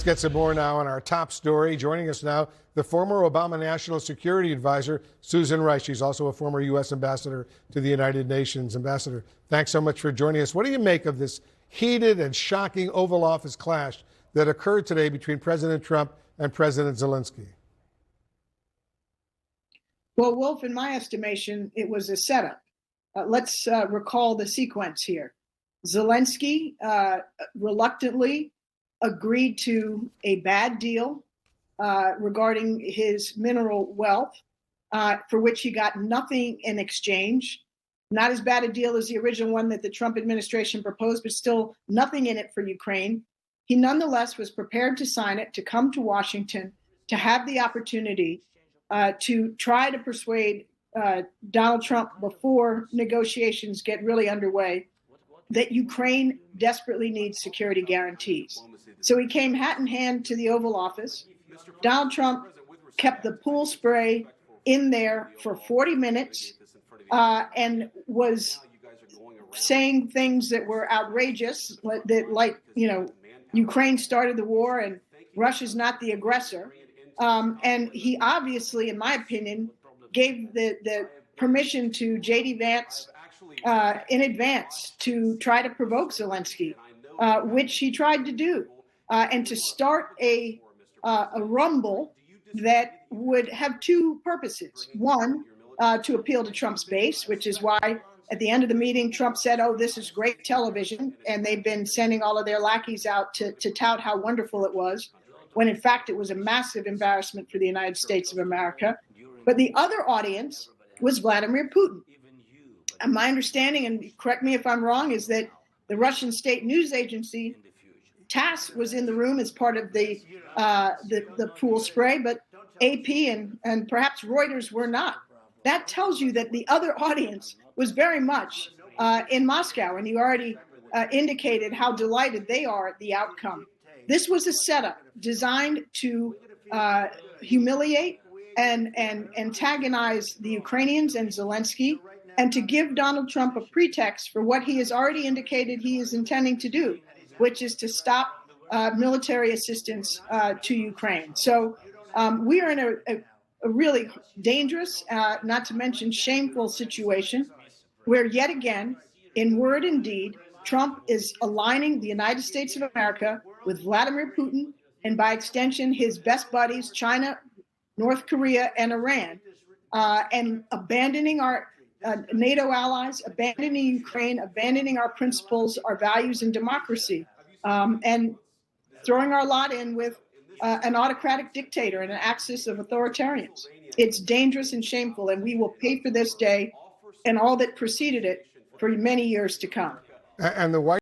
Let's get some more now on our top story. Joining us now, the former Obama National Security Advisor, Susan Rice. She's also a former U.S. ambassador to the United Nations. Ambassador, thanks so much for joining us. What do you make of this heated and shocking Oval Office clash that occurred today between President Trump and President Zelensky? Well, Wolf, in my estimation, it was a setup. Let's recall the sequence here. Zelensky reluctantly agreed to a bad deal regarding his mineral wealth, for which he got nothing in exchange. Not as bad a deal as the original one that the Trump administration proposed, but still nothing in it for Ukraine. He nonetheless was prepared to sign it, to come to Washington, to have the opportunity to try to persuade Donald Trump before negotiations get really underway that Ukraine desperately needs security guarantees. So he came hat in hand to the Oval Office. Donald Trump kept the pool spray in there for 40 minutes and was saying things that were outrageous, like Ukraine started the war and Russia's not the aggressor. And he obviously, in my opinion, gave the permission to J.D. Vance in advance to try to provoke Zelensky, which he tried to do, and to start a rumble that would have two purposes. One, to appeal to Trump's base, which is why at the end of the meeting, Trump said, "Oh, this is great television," and they've been sending all of their lackeys out to tout how wonderful it was, when in fact it was a massive embarrassment for the United States of America. But the other audience was Vladimir Putin. And my understanding, and correct me if I'm wrong, is that the Russian state news agency TASS was in the room as part of the pool spray, but AP and perhaps Reuters were not. That tells you that the other audience was very much in Moscow, and you already indicated how delighted they are at the outcome. This was a setup designed to humiliate and antagonize the Ukrainians and Zelensky, and to give Donald Trump a pretext for what he has already indicated he is intending to do, which is to stop military assistance to Ukraine. So we are in a really dangerous, not to mention shameful situation, where yet again, in word and deed, Trump is aligning the United States of America with Vladimir Putin, and by extension, his best buddies, China, North Korea, and Iran, and abandoning our NATO allies, abandoning Ukraine, abandoning our principles, our values, and democracy, and throwing our lot in with an autocratic dictator and an axis of authoritarians. It's dangerous and shameful, and we will pay for this day and all that preceded it for many years to come. And the White